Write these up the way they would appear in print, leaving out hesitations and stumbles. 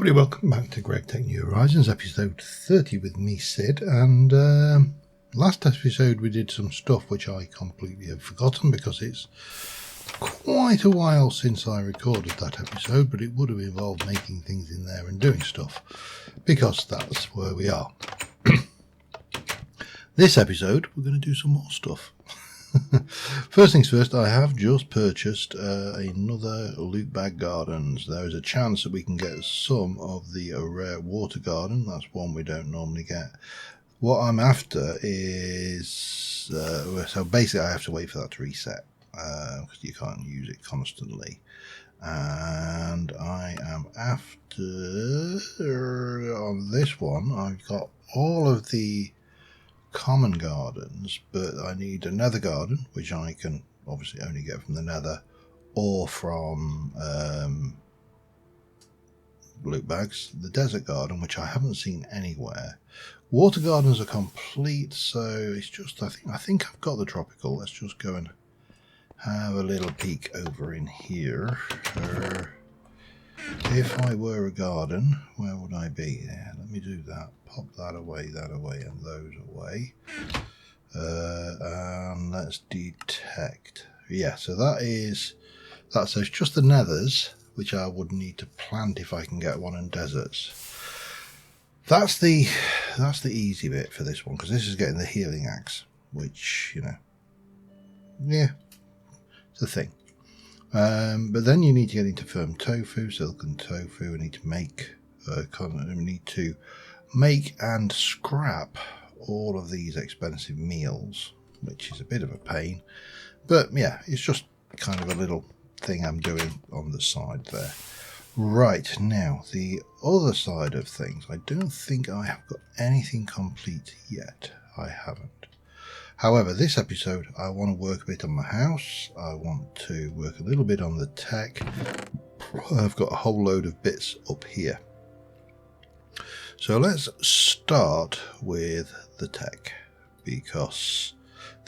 everybody, welcome back to GregTech New Horizons, episode 30 with me, Sid, and last episode we did some stuff which I completely have forgotten because it's quite a while since I recorded that episode, but it would have involved making things in there and doing stuff, because that's where we are. This episode, we're going to do some more stuff. First things first, I have just purchased another loot bag gardens. There is a chance that we can get some of the rare water garden. That's one we don't normally get. What I'm after is so basically I have to wait for that to reset because you can't use it constantly, and I am after on this one I've got all of the common gardens, but I need a nether garden, which I can obviously only get from the nether or from loot bags. The desert garden, which I haven't seen anywhere. Water gardens are complete, so it's just I think I've got the tropical. Let's just go and have a little peek over in here. If I were a garden, where would I be? Yeah, let me do that. Pop that away, and those away. And let's detect. Yeah, so that says just the nethers, which I would need to plant if I can get one, in deserts. That's the easy bit for this one, because this is getting the healing axe, which, you know, yeah, it's a thing. But then you need to get into firm tofu, silken tofu. We need to make and scrap all of these expensive meals, which is a bit of a pain. But yeah, it's just kind of a little thing I'm doing on the side there. Right, now the other side of things, I don't think I have got anything complete yet. I haven't. However, this episode, I want to work a bit on my house. I want to work a little bit on the tech. I've got a whole load of bits up here. So let's start with the tech, because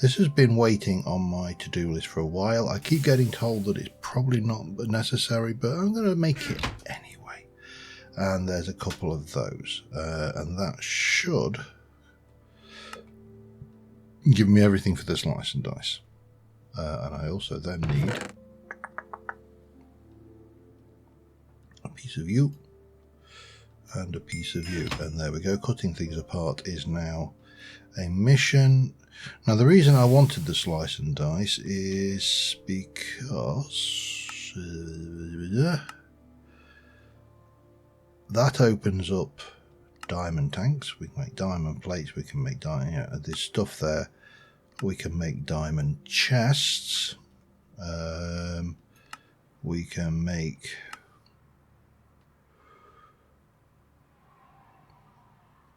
this has been waiting on my to-do list for a while. I keep getting told that it's probably not necessary, but I'm going to make it anyway. And there's a couple of those, and that should give me everything for the slice and dice. And I also then need a piece of you and a piece of you. And there we go. Cutting things apart is now a mission. Now the reason I wanted the slice and dice is because that opens up diamond tanks. We can make diamond plates. We can make diamond. Yeah, there's stuff there. We can make diamond chests. We can make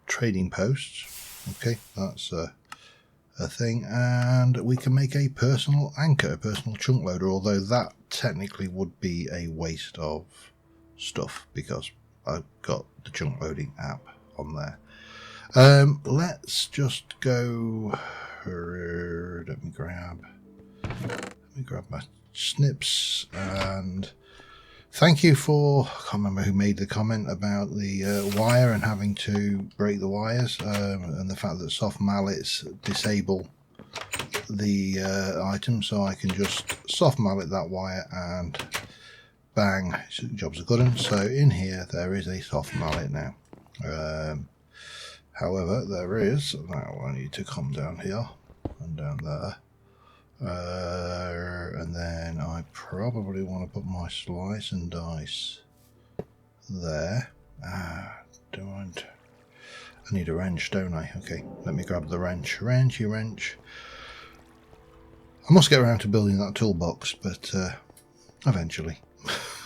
trading posts. Okay, that's a thing. And we can make a personal anchor, a personal chunk loader, although that technically would be a waste of stuff because I've got the chunk loading app on there. Let's just go. Let me grab my snips, and thank you for, I can't remember who made the comment about the wire and having to break the wires, and the fact that soft mallets disable the item, so I can just soft mallet that wire and bang, job's a good one. So in here there is a soft mallet now. However, there is, now I need to come down here and down there, and then I probably want to put my slice and dice there. I need a wrench, don't I? Okay, let me grab the wrench. Wrench. I must get around to building that toolbox, but eventually.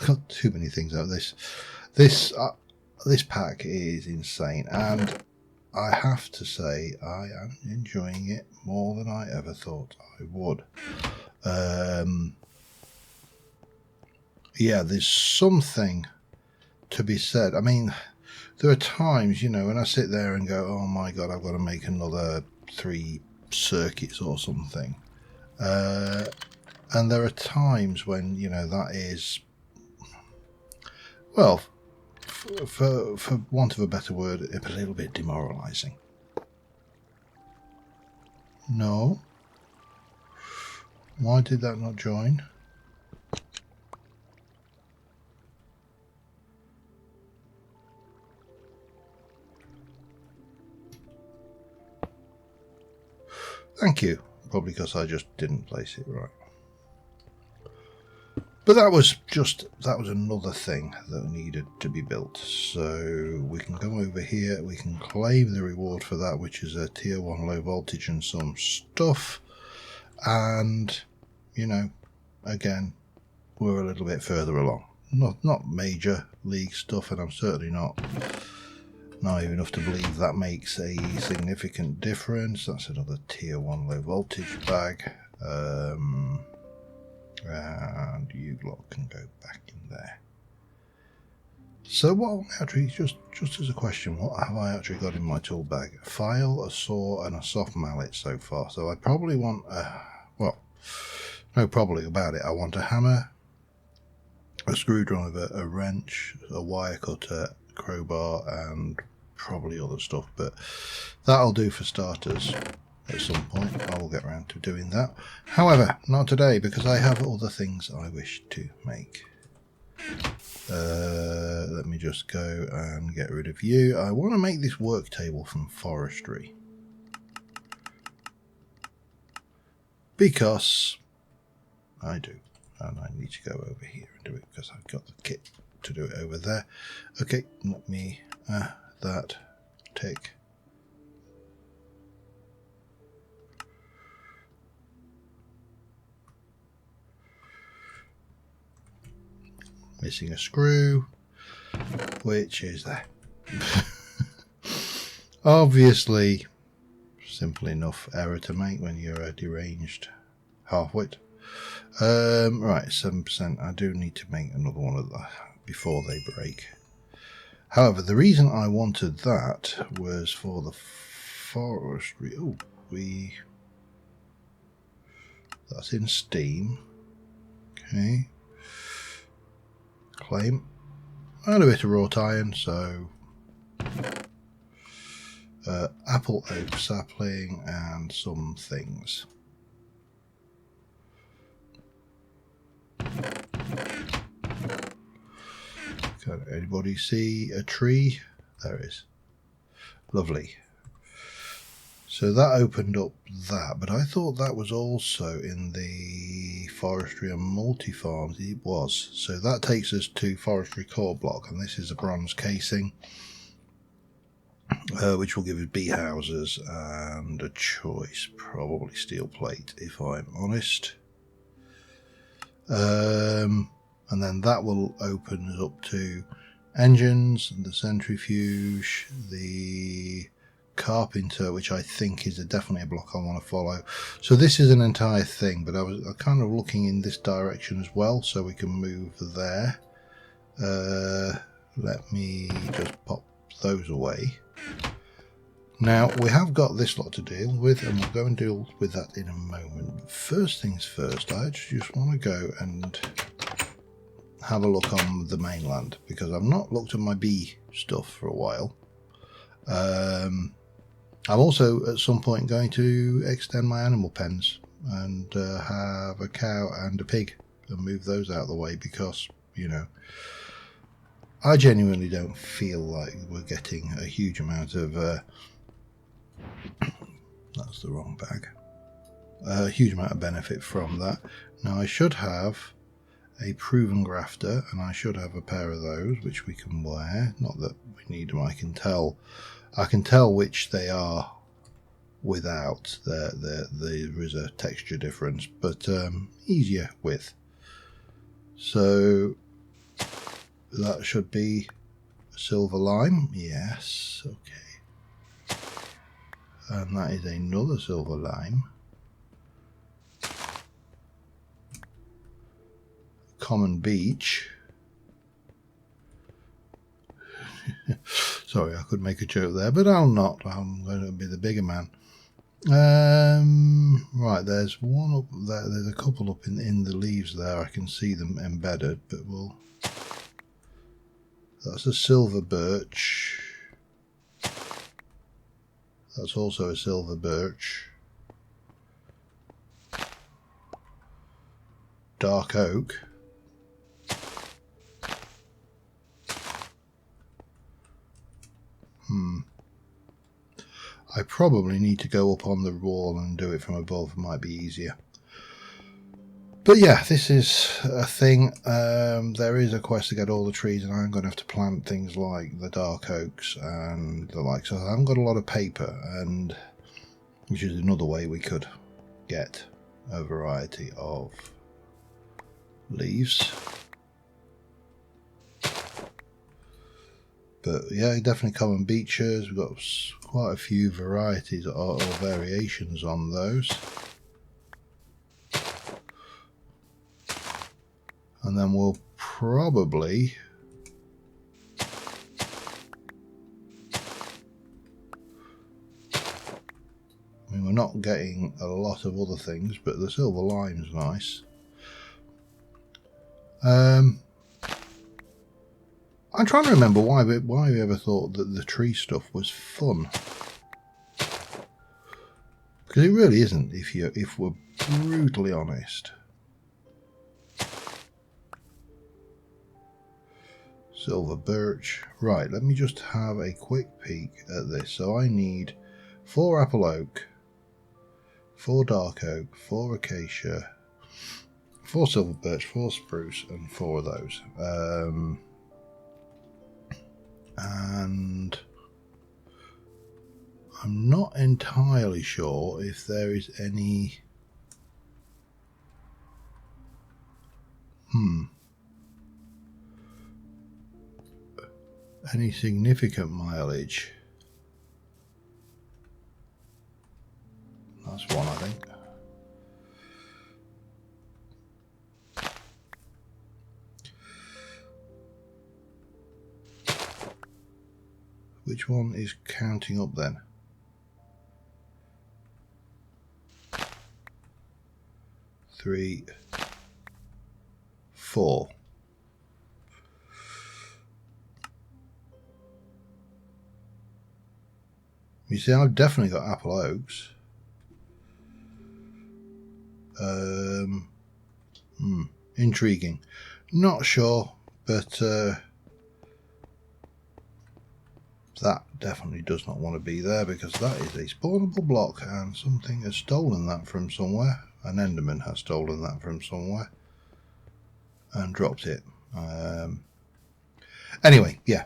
Got too many things out of this. This pack is insane, and I have to say I am enjoying it more than I ever thought I would. Yeah, there's something to be said. I mean, there are times, you know, when I sit there and go, oh my god, I've got to make another 3 circuits or something. And there are times when, you know, that is, well, for want of a better word, a little bit demoralising. No. Why did that not join? Thank you. Probably because I just didn't place it right. But that was another thing that needed to be built. So we can go over here, we can claim the reward for that, which is a tier 1 low voltage and some stuff. And, you know, again, we're a little bit further along. Not major league stuff, and I'm certainly not naive enough to believe that makes a significant difference. That's another tier 1 low voltage bag. And you lot can go back in there. So what actually, just as a question, what have I actually got in my tool bag? A file, a saw, and a soft mallet so far. So I probably want well, no probably about it. I want a hammer, a screwdriver, a wrench, a wire cutter, crowbar, and probably other stuff, but that'll do for starters. At some point I will get around to doing that. However, not today, because I have other things I wish to make. Let me just go and get rid of you. I want to make this work table from forestry, because I do, and I need to go over here and do it because I've got the kit to do it over there. Okay, let me that take. Missing a screw, which is there. Obviously, simple enough error to make when you're a deranged half-wit. Right, 7%. I do need to make another one of that before they break. However, the reason I wanted that was for the forestry. Oh, that's in Steam. Okay. Claim. And a bit of wrought iron, so apple oak sapling and some things. Can anybody see a tree? There it is. Lovely. So that opened up that, but I thought that was also in the forestry and multi-farms. It was. So that takes us to forestry core block, and this is a bronze casing, which will give us bee houses and a choice, probably steel plate if I'm honest. And then that will open us up to engines, the centrifuge, the carpenter, which I think is definitely a block I want to follow. So this is an entire thing, but I was kind of looking in this direction as well, so we can move there. Let me just pop those away. Now we have got this lot to deal with, and we'll go and deal with that in a moment. But first things first, I just want to go and have a look on the mainland, because I've not looked at my bee stuff for a while. I'm also at some point going to extend my animal pens and have a cow and a pig and move those out of the way, because, you know, I genuinely don't feel like we're getting a huge amount of that's the wrong bag. A huge amount of benefit from that. Now I should have a proven grafter, and I should have a pair of those which we can wear. Not that we need them. I can tell which they are without. There is a texture difference, but easier with. So that should be silver lime. Yes, okay. And that is another silver lime. Common beech. Sorry, I could make a joke there, but I'll not. I'm going to be the bigger man. Right, there's one up there. There's a couple up in the leaves there. I can see them embedded, but we'll. That's a silver birch. That's also a silver birch. Dark oak. I probably need to go up on the wall and do it from above. It might be easier. But yeah, this is a thing. There is a quest to get all the trees, and I'm going to have to plant things like the dark oaks and the like. So I haven't got a lot of paper, and which is another way we could get a variety of leaves. But yeah, definitely common beeches. We've got quite a few varieties or variations on those. And then we'll probably we're not getting a lot of other things, but the silver lime's nice. I'm trying to remember why we ever thought that the tree stuff was fun, because it really isn't. If we're brutally honest. Silver birch. Right, let me just have a quick peek at this. So I need 4 apple oak, 4 dark oak, 4 acacia, 4 silver birch, 4 spruce, and 4 of those. And I'm not entirely sure if there is any any significant mileage. That's one, I think. Which one is counting up then? Three, 4. You see, I've definitely got apple oaks. Intriguing. Not sure, but that definitely does not want to be there, because that is a spawnable block and something has stolen that from somewhere. An Enderman has stolen that from somewhere and dropped it. Anyway, yeah.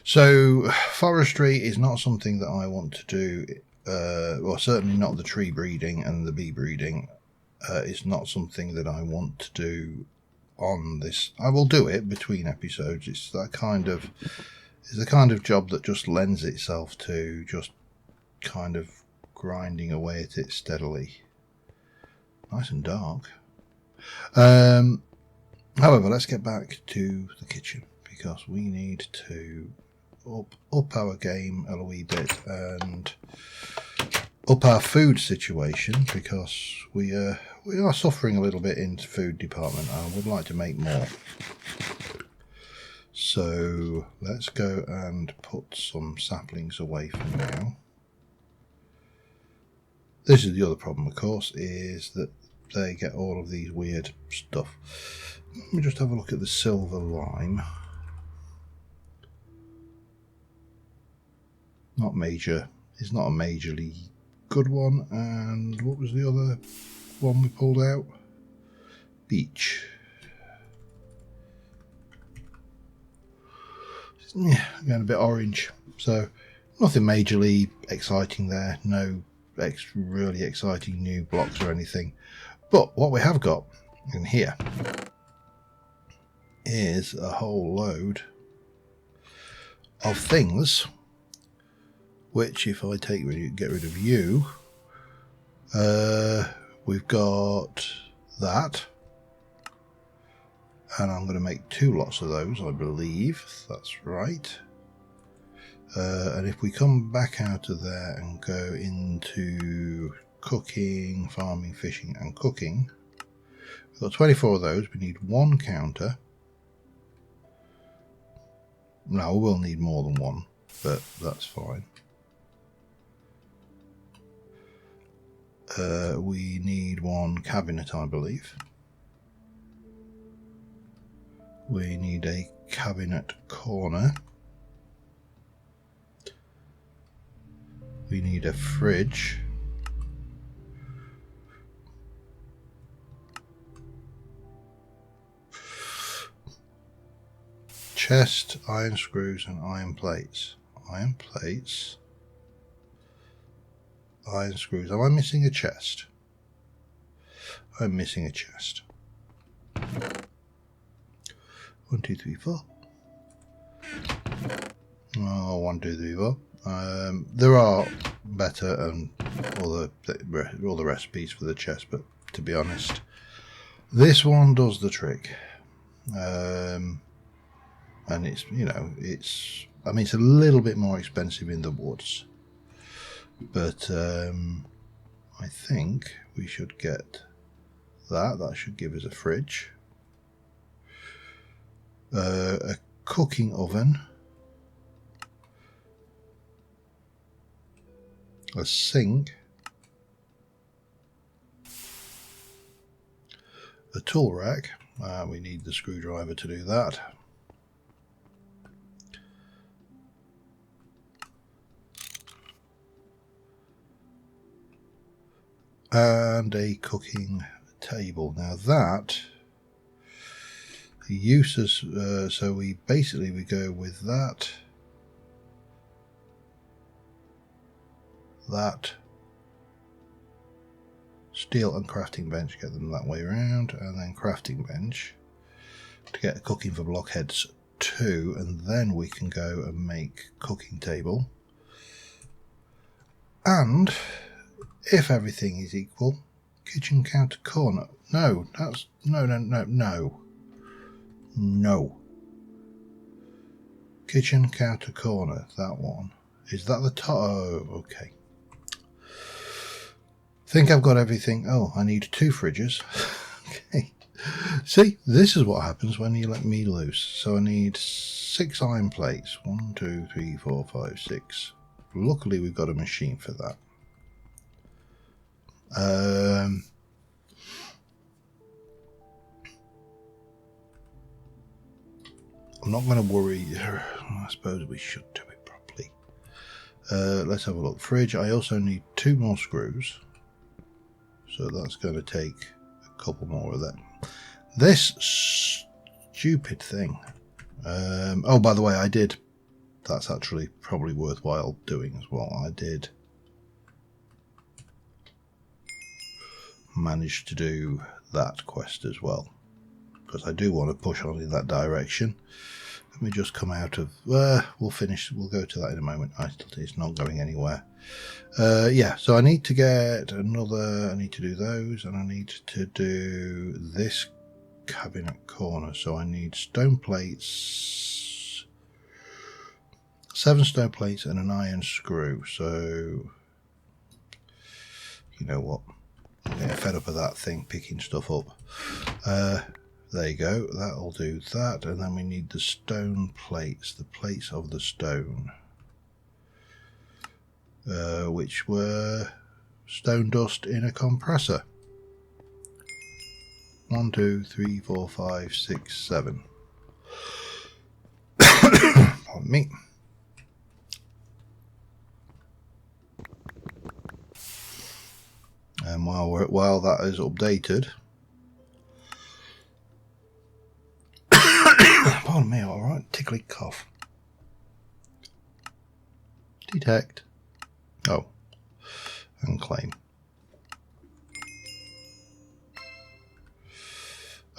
So forestry is not something that I want to do. Well, certainly not the tree breeding and the bee breeding. It's not something that I want to do on this. I will do it between episodes. It's that kind of the kind of job that just lends itself to just kind of grinding away at it steadily. Nice and dark. However, let's get back to the kitchen, because we need to up our game a wee bit and up our food situation, because we are suffering a little bit in the food department and I would like to make more. So let's go and put some saplings away for now. This is the other problem, of course, is that they get all of these weird stuff. Let me just have a look at the silver lime. Not major. It's not a majorly good one. And what was the other one we pulled out? Beech. Yeah, going a bit orange. So nothing majorly exciting there. No really exciting new blocks or anything. But what we have got in here is a whole load of things, which if I get rid of you, we've got that, and I'm going to make 2 lots of those, I believe. That's right. And if we come back out of there and go into cooking, farming, fishing and cooking, we've got 24 of those. We need 1 counter, No, we'll need more than one, but that's fine. We need one cabinet, I believe. We need a cabinet corner. We need a fridge. Chest, iron screws and iron plates. Iron plates. Iron screws. Am I missing a chest? I'm missing a chest. 1, 2, 3, 4. Oh, 1, 2, 3, 4. There are better and all the recipes for the chest, but to be honest, this one does the trick. And it's, you know, it's, I mean, it's a little bit more expensive in the woods, but I think we should get that. That should give us a fridge, a cooking oven, a sink, a tool rack. We need the screwdriver to do that. And a cooking table. Now that uses, so we go with that, steel and crafting bench, get them that way around, and then crafting bench to get a cooking for blockheads 2, and then we can go and make cooking table. And if everything is equal, kitchen counter corner. No, that's no. Kitchen counter corner, that one. Is that the top? Oh, okay. Think I've got everything. Oh, I need 2 fridges. Okay. See, this is what happens when you let me loose. So I need 6 iron plates. 1, 2, 3, 4, 5, 6. Luckily, we've got a machine for that. I'm not going to worry. I suppose we should do it properly. Let's have a look. Fridge. I also need 2 more screws, so that's going to take a couple more of them. This stupid thing. Oh, by the way, I did. That's actually probably worthwhile doing as well. I did manage to do that quest as well, because I do want to push on in that direction. Let me just come out of we'll finish, we'll go to that in a moment. It's not going anywhere. Yeah, so I need to get another, I need to do those, and I need to do this cabinet corner. So I need stone plates, 7 stone plates and an iron screw. So you know what, I'm getting fed up of that thing picking stuff up. There you go, that'll do that. And then we need the stone plates, the plates of the stone, which were stone dust in a compressor. 1, 2, 3, 4, 5, 6, 7. Pardon me. And while that is updated, pardon me, all right, tickly cough. Detect. Oh, and claim.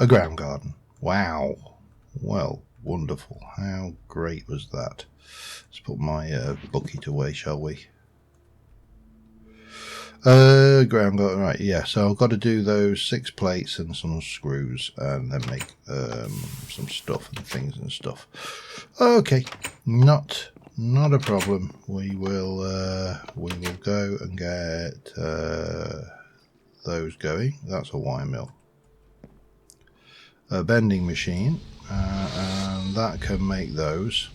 A ground garden. Wow. Well, wonderful. How great was that? Let's put my bucket away, shall we? Ground garden, right, yeah, so I've got to do those 6 plates and some screws, and then make some stuff and things and stuff. Okay, not a problem. We will go and get those going. That's a wire mill, a bending machine, and that can make those.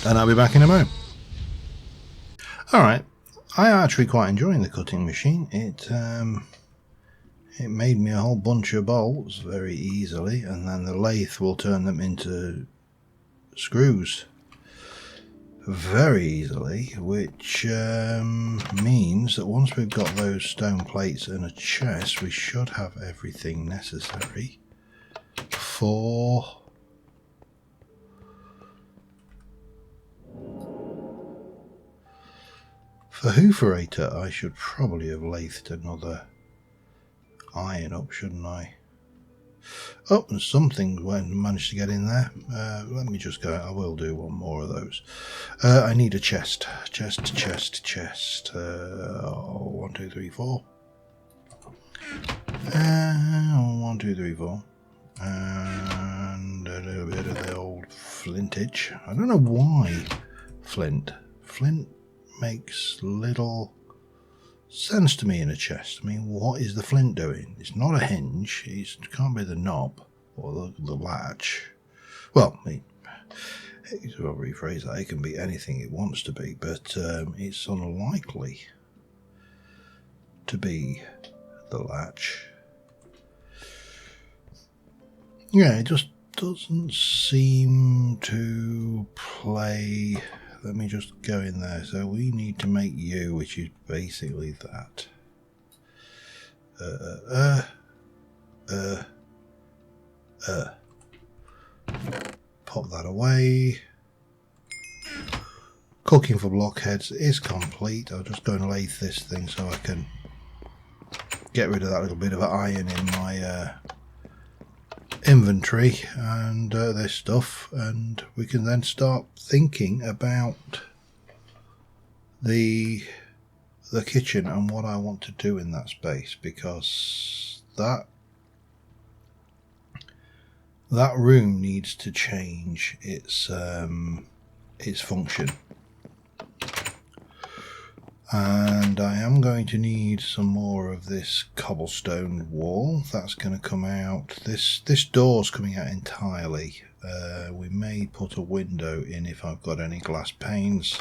and I'll be back in a moment. Alright, I'm actually quite enjoying the cutting machine. It made me a whole bunch of bolts very easily, and then the lathe will turn them into screws very easily, which means that once we've got those stone plates and a chest, we should have everything necessary for hooferator. I should probably have lathed another iron up, shouldn't I? Oh, and something managed to get in there. Let me just go. I will do one more of those. I need a chest. Chest. 1, 2, 3, 4. 1, 2, 3, 4. And a little bit of the old flintage. I don't know why flint. Flint makes little sense to me in a chest. I mean, what is the flint doing? It's not a hinge. It can't be the knob or the latch. Well, I mean, I'll rephrase that. It can be anything it wants to be, but it's unlikely to be the latch. Yeah, it just doesn't seem to play. Let me just go in there. So we need to make you, which is basically that. Pop that away. Cooking for blockheads is complete. I'll just go and lathe this thing so I can get rid of that little bit of iron in my inventory and this stuff, and we can then start thinking about the kitchen and what I want to do in that space, because that room needs to change its function, and I am going to need some more of this cobblestone wall. That's going to come out. This door's coming out entirely. We may put a window in if I've got any glass panes,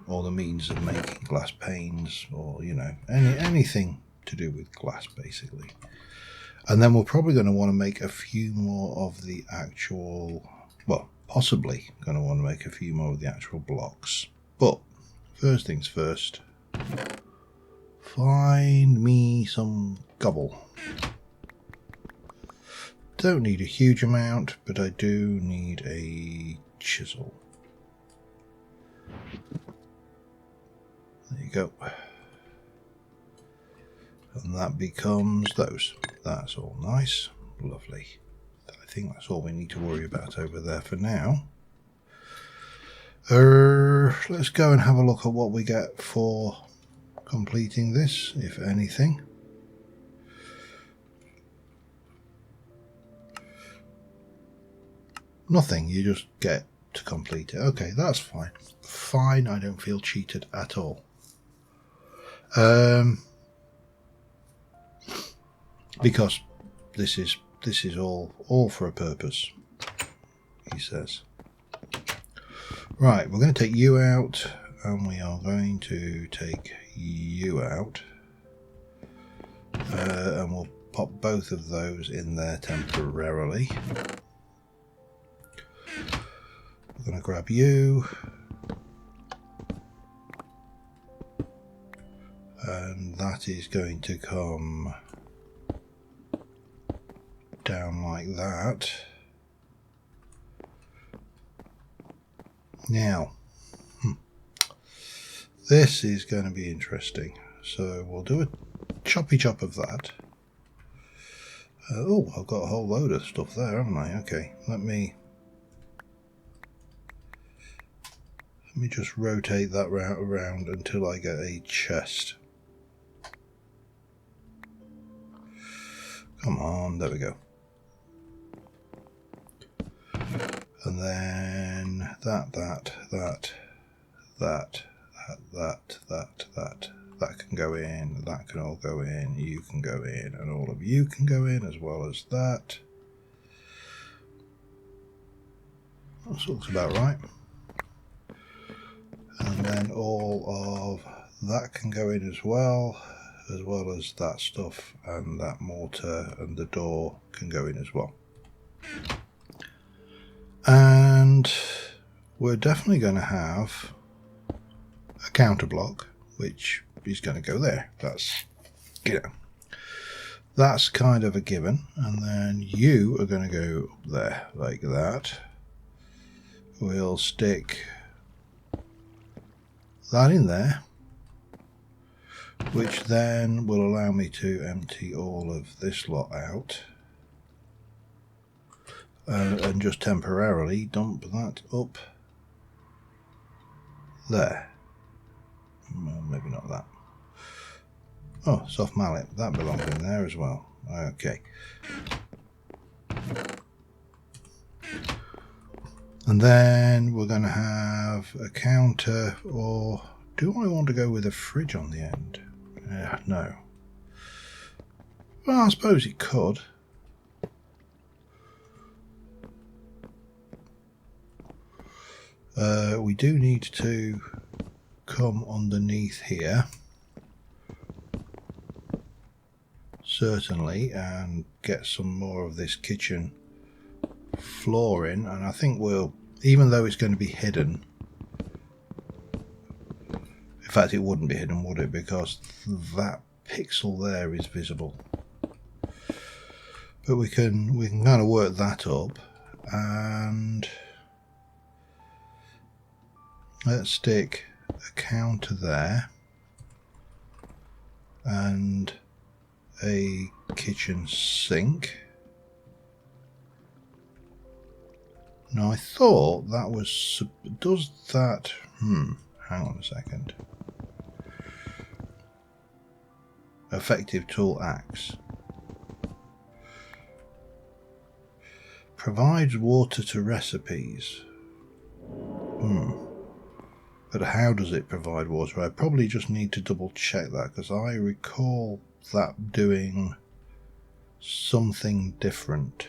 or the means of making glass panes, or anything to do with glass basically. And then we're probably going to want to make a few more of the actual, well, possibly going to want to make a few more of the actual blocks. But first things first, find me some cobble. Don't need a huge amount, but I do need a chisel. There you go. And that becomes those. That's all nice. Lovely. I think that's all we need to worry about over there for now. Let's go and have a look at what we get for completing this, if anything. Nothing, you just get to complete it. Okay, that's fine. Fine, I don't feel cheated at all. Because this is all for a purpose, he says. Right, we're going to take you out, and we are going to take you out, and we'll pop both of those in there temporarily. We're going to grab you, and that is going to come down like that. Now, this is going to be interesting. So we'll do a choppy chop of that. Oh, I've got a whole load of stuff there, haven't I? Okay, let me just rotate that around until I get a chest. Come on, there we go. And then that can go in, that can all go in, you can go in, and all of you can go in as well as that. That looks about right. And then all of that can go in as well as that stuff, and that mortar and the door can go in as well. And we're definitely going to have a counter block, which is going to go there. That's, you know, that's kind of a given. And then you are going to go up there like that. We'll stick that in there, which then will allow me to empty all of this lot out and just temporarily dump that up there. Well, maybe not that. Oh, soft mallet, that belongs in there as well. Okay. And then we're going to have a counter, or do I want to go with a fridge on the end? No. Well, I suppose it could. We do need to come underneath here, certainly, and get some more of this kitchen floor in. And I think we'll, even though it's going to be hidden, in fact it wouldn't be hidden, would it, because that pixel there is visible, but we can kind of work that up. And let's stick a counter there and a kitchen sink. Now I thought that was, does that, hang on a second. Effective tool axe. Provides water to recipes. But how does it provide water? I probably just need to double check that, because I recall that doing something different.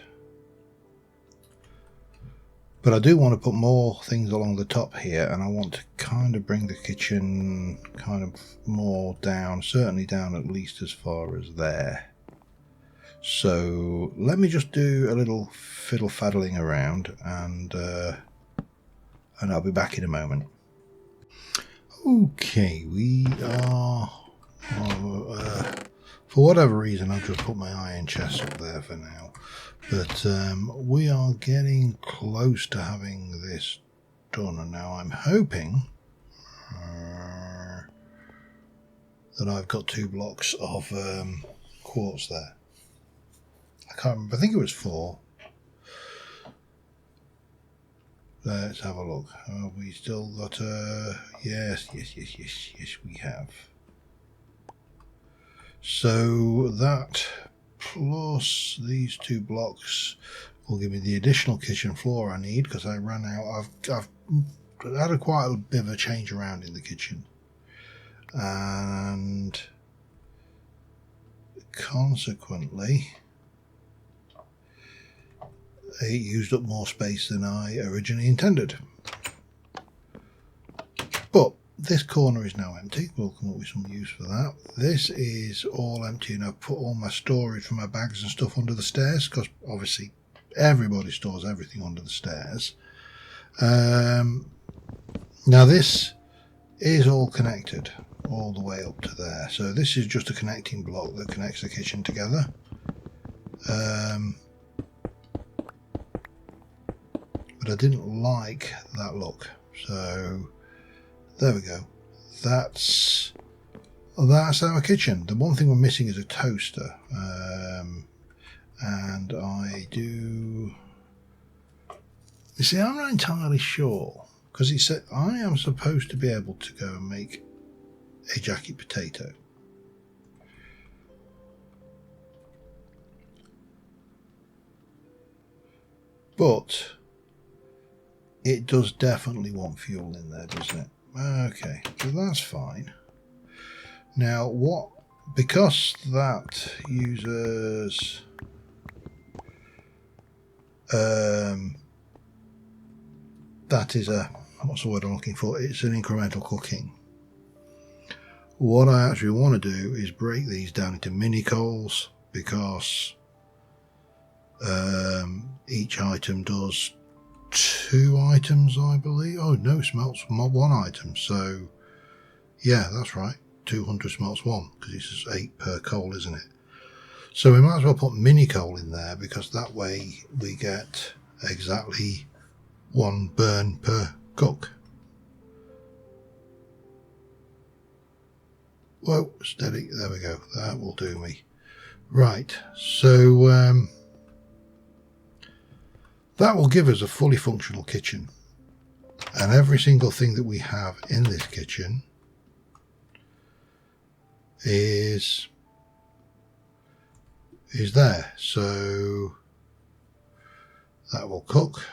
But I do want to put more things along the top here, and I want to kind of bring the kitchen kind of more down, certainly down at least as far as there. So let me just do a little fiddle faddling around, and I'll be back in a moment. Okay, we are, for whatever reason I've just put my iron chest up there for now, but we are getting close to having this done, and now I'm hoping that I've got 2 blocks of quartz there. I can't remember, I think it was 4. Let's have a look. Have we still got yes, we have. So that plus these 2 blocks will give me the additional kitchen floor I need, because I ran out. I've had quite a bit of a change around in the kitchen, and consequently it used up more space than I originally intended. But this corner is now empty. We'll come up with some use for that. This is all empty, and I've put all my storage for my bags and stuff under the stairs, because obviously everybody stores everything under the stairs. Now this is all connected all the way up to there. So this is just a connecting block that connects the kitchen together. But I didn't like that look, so there we go. That's our kitchen. The one thing we're missing is a toaster, and I do. You see, I'm not entirely sure, because it said I am supposed to be able to go and make a jacket potato. But it does definitely want fuel in there, doesn't it? Okay, so that's fine. Now what, because that uses 2 that is a, what's the word I'm looking for? It's an incremental cooking. What I actually want to do is break these down into mini coals, because each item does 2 items, I believe. Oh no, smelts 1 item. So yeah, that's right, 200 smelts 1, because it's just 8 per coal, isn't it? So we might as well put mini coal in there, because that way we get exactly 1 burn per cook. Whoa, steady, there we go, that will do me. Right, so that will give us a fully functional kitchen, and every single thing that we have in this kitchen is there. So that will cook,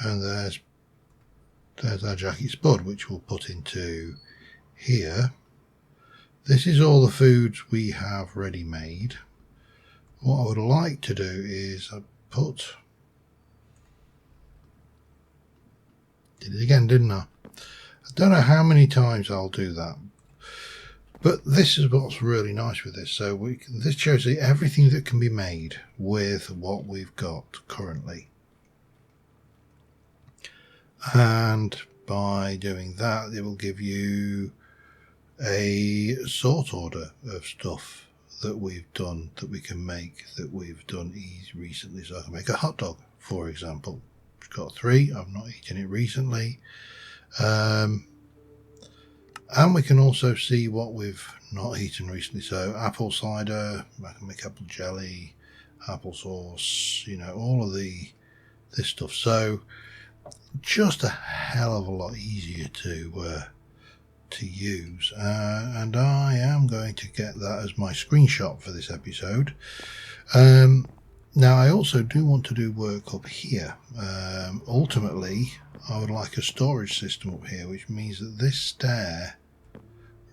and there's our Jackie Spud, which we'll put into here. This is all the foods we have ready made. What I would like to do is I did it again, didn't I? I don't know how many times I'll do that, but this is what's really nice with this. So this shows you everything that can be made with what we've got currently. And by doing that, it will give you a sort order of stuff that we've done, that we can make, that we've done recently. So I can make a hot dog, for example. It's got 3. I've not eaten it recently. And we can also see what we've not eaten recently. So apple cider, I can make apple jelly, applesauce, you know, all of this stuff. So just a hell of a lot easier to use, and I am going to get that as my screenshot for this episode. Now I also do want to do work up here. Ultimately I would like a storage system up here, which means that this stair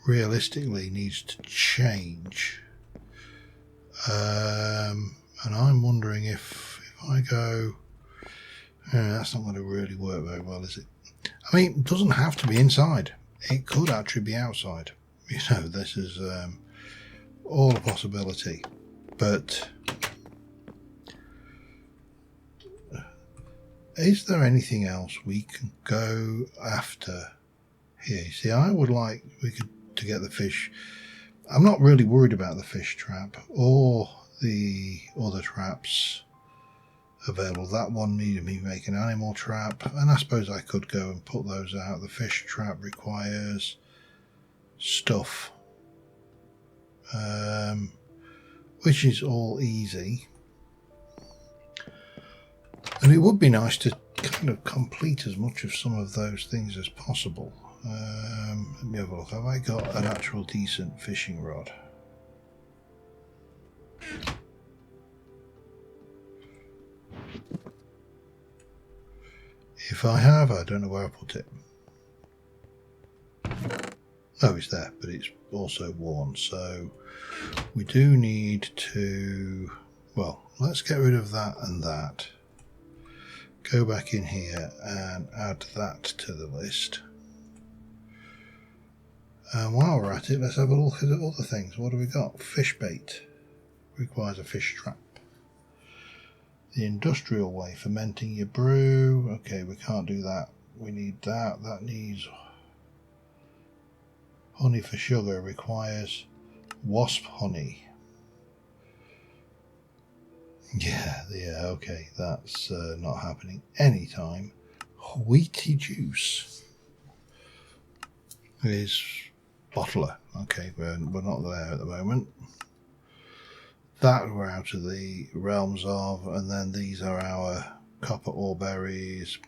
realistically needs to change, and I'm wondering if I go, that's not going to really work very well, is it? I mean, it doesn't have to be inside. It could actually be outside. You know, this is all a possibility. But is there anything else we can go after here? See, I would like to get the fish. I'm not really worried about the fish trap or the other traps available. That one needed me to make an animal trap, and I suppose I could go and put those out. The fish trap requires stuff, which is all easy, and it would be nice to kind of complete as much of some of those things as possible. Let me have a look. Have I got an actual decent fishing rod? If I have, I don't know where I put it. Oh, it's there, but it's also worn. So we do need to, well, let's get rid of that and that. Go back in here and add that to the list. And while we're at it, let's have a look at other things. What do we got? Fish bait requires a fish trap. The industrial way, fermenting your brew. Okay, we can't do that. We need that. That needs honey for sugar. Requires wasp honey. Yeah, okay. That's not happening anytime. Wheaty juice is bottler. Okay, we're not there at the moment. That we're out of the realms of, and then these are our copper ore berries.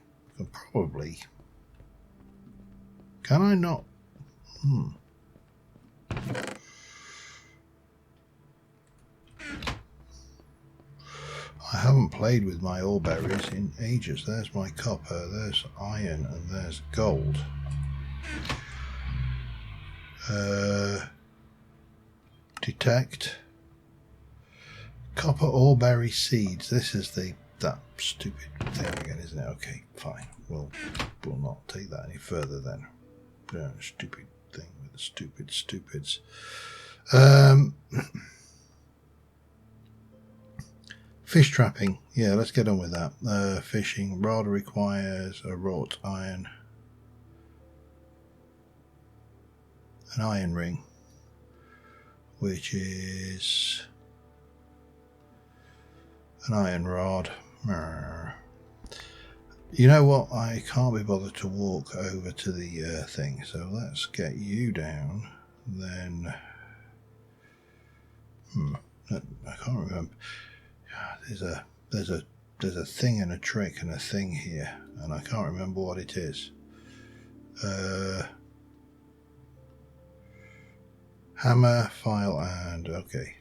Probably. Can I not? I haven't played with my ore berries in ages. There's my copper, there's iron, and there's gold. Detect. Copper ore berry seeds. This is the that stupid thing again, isn't it? Okay, fine. We'll not take that any further then. Stupid thing with the stupid stupids. Fish trapping. Yeah, let's get on with that. Fishing rod requires a wrought iron, an iron ring, which is an iron rod. You know what? I can't be bothered to walk over to the thing, so let's get you down. Then, I can't remember. There's a thing and a trick and a thing here, and I can't remember what it is. Hammer, file, and okay.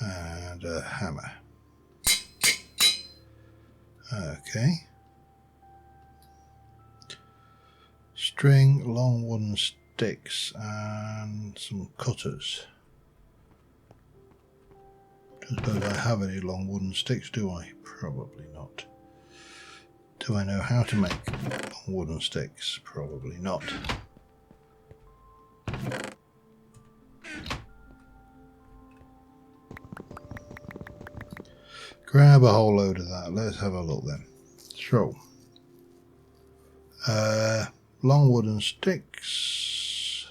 And a hammer. Okay. String, long wooden sticks, and some cutters. Don't suppose I have any long wooden sticks, do I? Probably not. Do I know how to make long wooden sticks? Probably not. Grab a whole load of that. Let's have a look then. So, long wooden sticks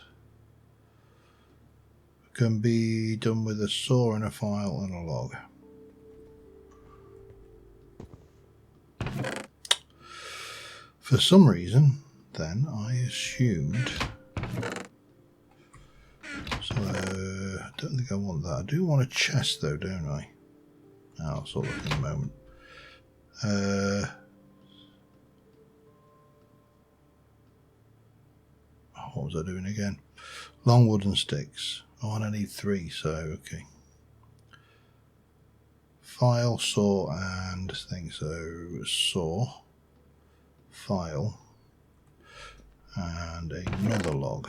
can be done with a saw and a file and a log. For some reason, then, I assumed... So, I don't think I want that. I do want a chest though, don't I? I'll sort of in a moment. What was I doing again? Long wooden sticks. Oh, and I need 3, so okay. File, saw, and thing. So saw, file, and another log.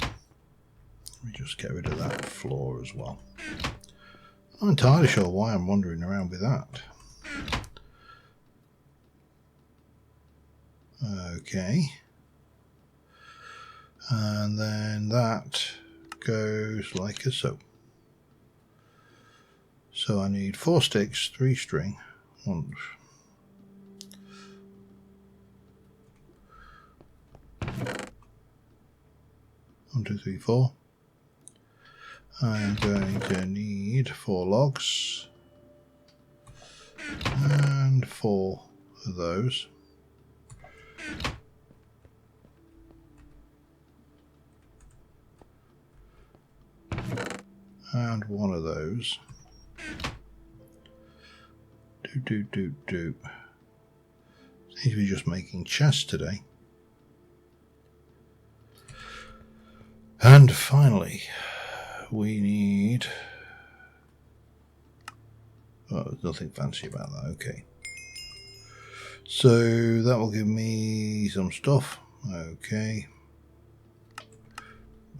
Let me just get rid of that floor as well. I'm not entirely sure why I'm wandering around with that. Okay. And then that goes like so. So I need 4 sticks, 3 string, 1, 2, 3, 4. I'm going to need 4 logs and 4 of those. And 1 of those. Seems to be just making chests today. And finally, we need... Oh, there's nothing fancy about that, okay. So that will give me some stuff, okay.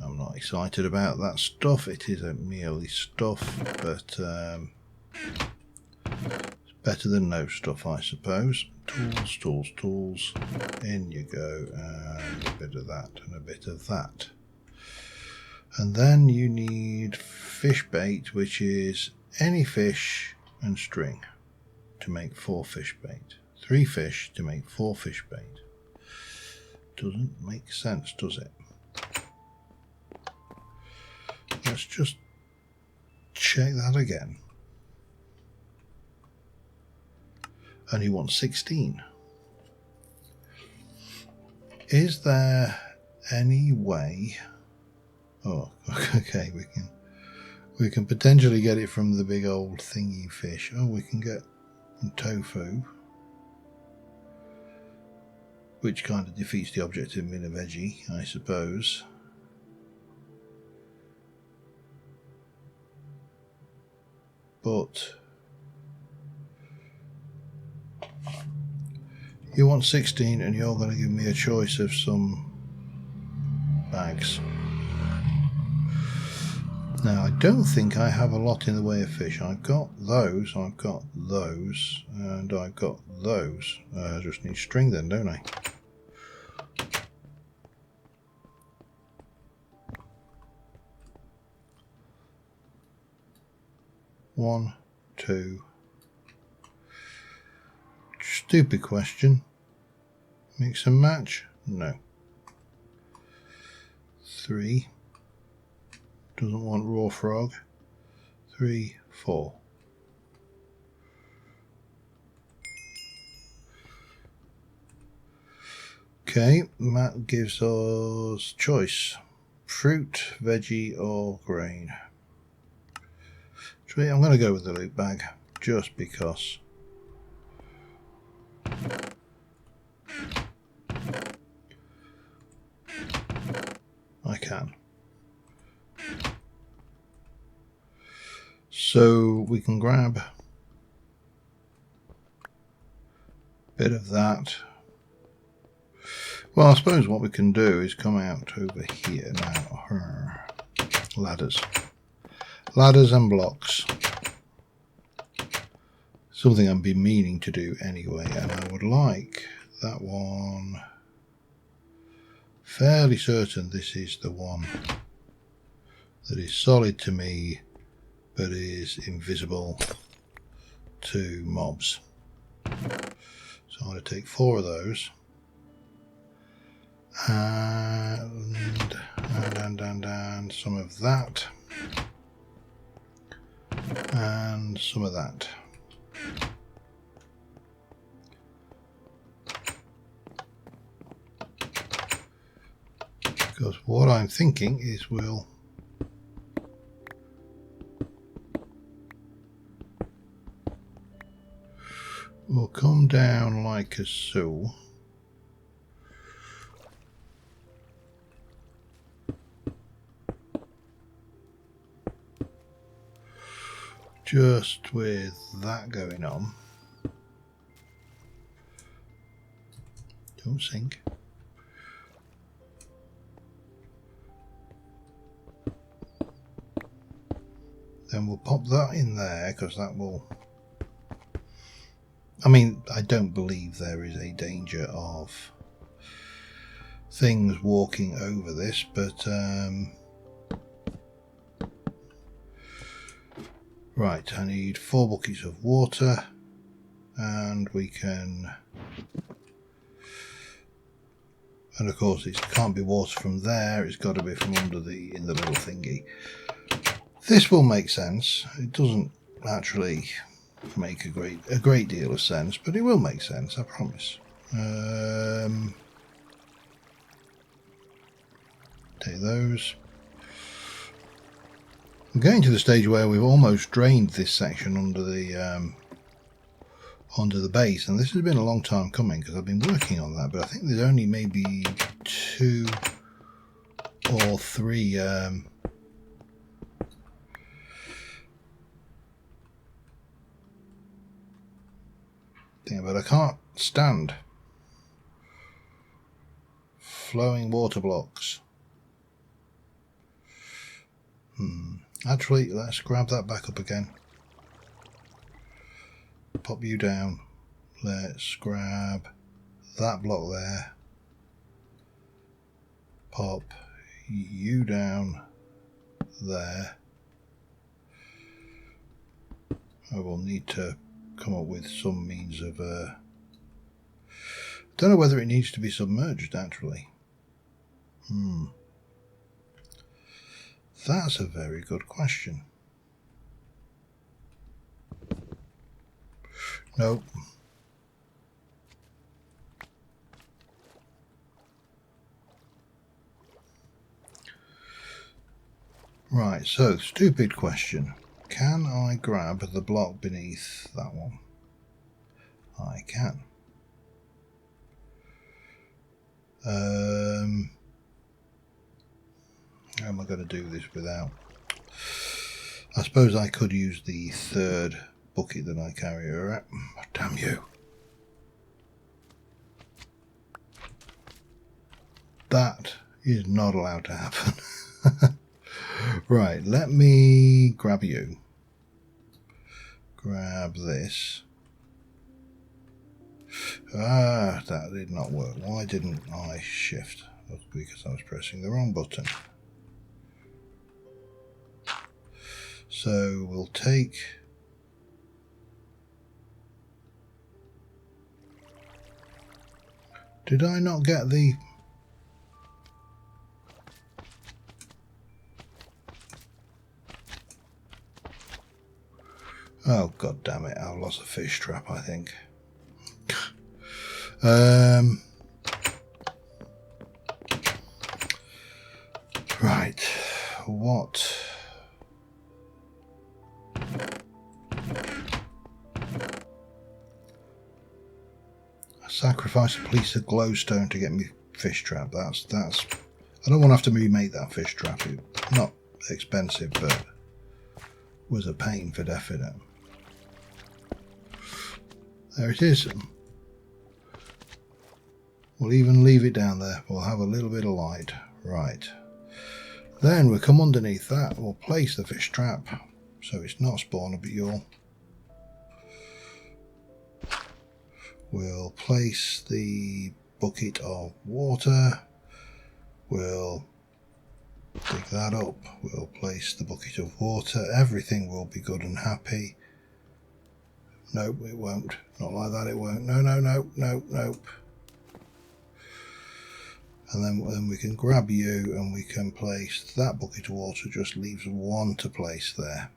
I'm not excited about that stuff, it is a mealy stuff, but it's better than no stuff, I suppose. Tools, in you go, and a bit of that, and a bit of that. And then you need fish bait, which is any fish and string to make 4 fish bait. 3 fish to make 4 fish bait. Doesn't make sense, does it? Let's just check that again. And you want 16. Is there any way... Oh, okay, we can potentially get it from the big old thingy fish. Oh, we can get tofu, which kind of defeats the objective of being a veggie, I suppose. But you want 16 and you're going to give me a choice of some bags. Now, I don't think I have a lot in the way of fish. I've got those, and I've got those. I just need string then, don't I? One, two. Stupid question. Mix and match? No. 3. Doesn't want raw frog. 3, 4. Okay, that gives us choice. Fruit, veggie or grain. Actually, I'm going to go with the loot bag just because. I can. So we can grab a bit of that. Well, I suppose what we can do is come out over here now. Ladders. Ladders and blocks. Something I've been meaning to do anyway, and I would like that one. Fairly certain this is the one that is solid to me but is invisible to mobs. So I'm going to take 4 of those and some of that and some of that. Because what I'm thinking is we'll come down like so. Just with that going on. Don't sink. Then we'll pop that in there because that will. I mean, I don't believe there is a danger of things walking over this, but right, I need 4 buckets of water, and we can, and of course it can't be water from there, it's got to be from under in the little thingy. This will make sense. It doesn't actually make a great deal of sense, but it will make sense, I promise. Take those. I'm getting to the stage where we've almost drained this section under the base, and this has been a long time coming because I've been working on that, but I think there's only maybe 2 or 3 but I can't stand flowing water blocks. Actually, let's grab that back up again. Pop you down. Let's grab that block there. Pop you down there. I will need to come up with some means of don't know whether it needs to be submerged actually. That's a very good question. Nope. Right, so stupid question. Can I grab the block beneath that one? I can. How am I going to do this without? I suppose I could use the 3rd bucket that I carry her at. Damn you. That is not allowed to happen. Right, let me grab you. Grab this. Ah, that did not work. Why didn't I shift? That's because I was pressing the wrong button. So we'll take... Did I not get the... Oh, god damn it, I've lost a fish trap, I think. Right, what? I sacrifice a piece of glowstone to get me fish trap. That's. I don't want to have to remake that fish trap. It's not expensive, but was a pain for definite. There it is. We'll even leave it down there. We'll have a little bit of light. Right. Then we'll come underneath that. We'll place the fish trap so it's not spawnable. We'll place the bucket of water. We'll dig that up. We'll place the bucket of water. Everything will be good and happy. Nope, it won't. Not like that, it won't. No, no, no, no, nope. And then we can grab you and we can place that bucket of water. Just leaves one to place there.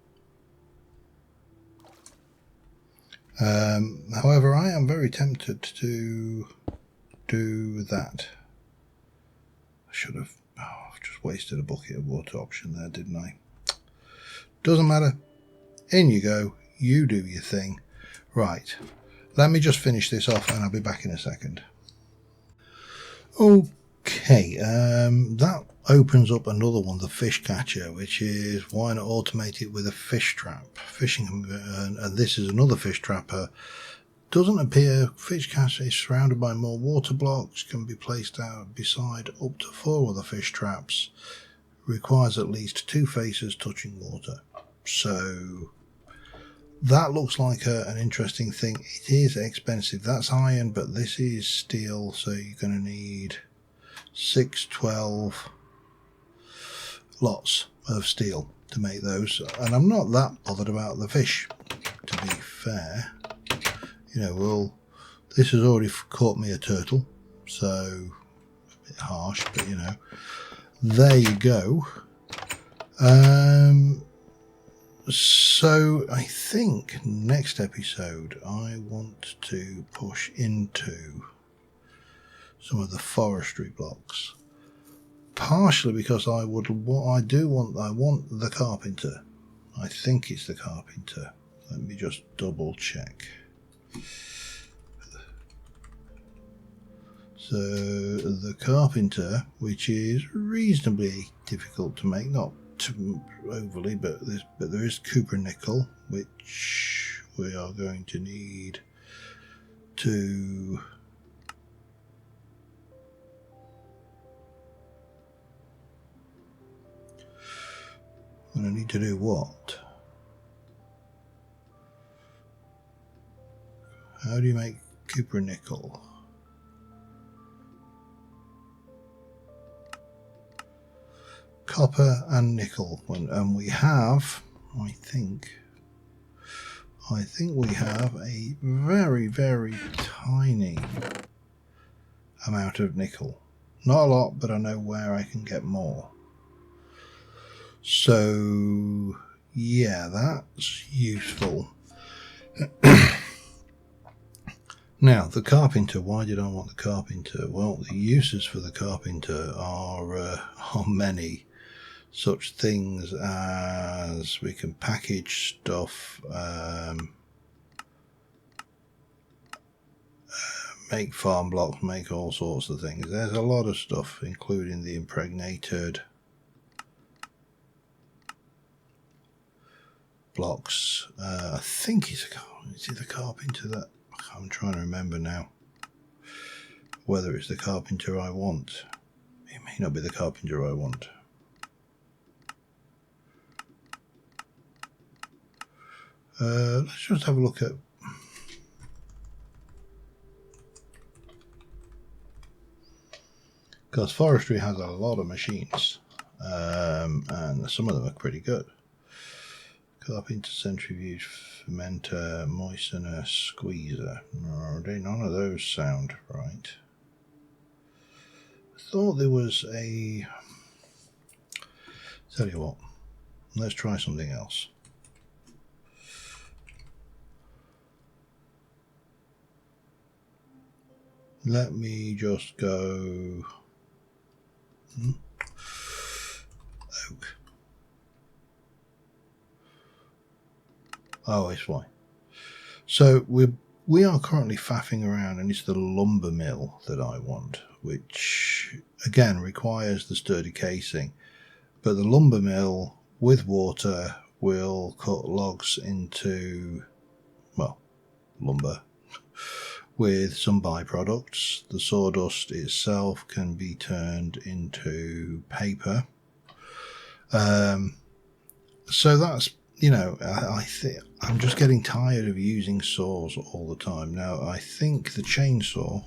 However, I am very tempted to do that. I should have I've just wasted a bucket of water option there, didn't I? Doesn't matter. In you go. You do your thing. Right. Let me just finish this off and I'll be back in a second. Okay, that opens up another one, the fish catcher, which is why not automate it with a fish trap? Fishing, and this is another fish trapper. Doesn't appear fish catcher is surrounded by more water blocks, can be placed out beside up to 4 other fish traps. Requires at least 2 faces touching water. So that looks like an interesting thing. It is expensive. That's iron, but this is steel, so you're going to need 6, 12 lots of steel to make those. And I'm not that bothered about the fish, to be fair. You know, this has already caught me a turtle, so a bit harsh, but you know, there you go. So I think next episode I want to push into some of the forestry blocks, partially because I want the carpenter. I think it's the carpenter. Let me just double check. So the carpenter, which is reasonably difficult to make, not too overly, but there is copper nickel, which we are going to need to I'm going to need to do what? How do you make copper nickel? Copper and nickel, and we have, I think we have a very, very tiny amount of nickel. Not a lot, but I know where I can get more. So yeah, that's useful. Now, the carpenter, why did I want the carpenter? Well, the uses for the carpenter are many. Such things as we can package stuff, make farm blocks, make all sorts of things. There's a lot of stuff, including the impregnated blocks. I think is it the carpenter that I'm trying to remember now whether it's the carpenter I want. It may not be the carpenter I want. Let's just have a look at... Because forestry has a lot of machines, and some of them are pretty good. Carpenter, centrifuge, fermenter, moistener, squeezer. No, none of those sound right. I thought there was a... Tell you what, let's try something else. Let me just go... Oak. Oh, it's fine. So we are currently faffing around, and it's the lumber mill that I want, which again requires the sturdy casing. But the lumber mill with water will cut logs into, well, lumber with some byproducts. The sawdust itself can be turned into paper. So that's, you know, I think I'm just getting tired of using saws all the time. Now, I think the chainsaw,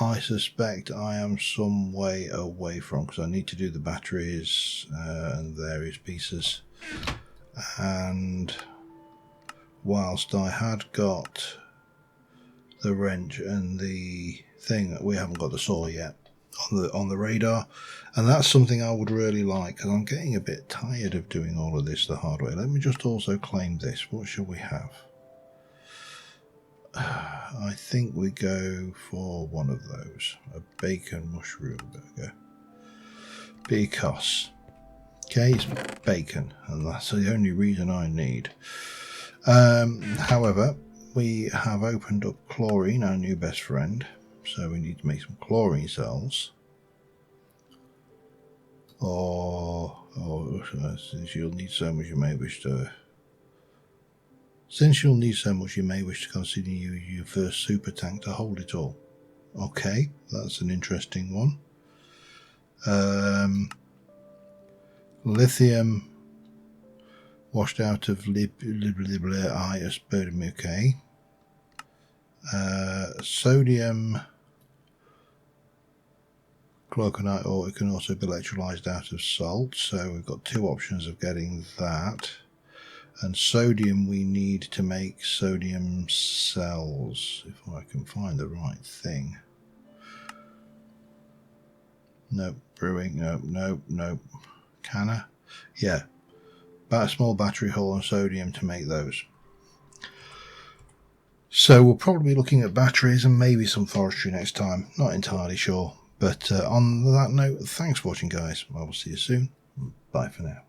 I suspect I am some way away from, because I need to do the batteries and various pieces. And whilst I had got the wrench and the thing, we haven't got the saw yet on the radar, and that's something I would really like, because I'm getting a bit tired of doing all of this the hard way. Let me just also claim this. What shall we have? I think we go for one of those, a bacon mushroom burger, because okay, it's bacon, and that's the only reason I need. However, we have opened up chlorine, our new best friend, so we need to make some chlorine cells. Or since you'll need so much, you may wish to. Since you'll need so much, you may wish to consider using your first super tank to hold it all. Okay, that's an interesting one. Lithium washed out of okay. Sodium glauconite, or it can also be electrolyzed out of salt. So we've got two options of getting that. And sodium we need to make sodium cells, if I can find the right thing. Nope, brewing, nope. Canna? Yeah, about a small battery hull and sodium to make those. So we'll probably be looking at batteries and maybe some forestry next time. Not entirely sure. But on that note, thanks for watching, guys. I will see you soon. Bye for now.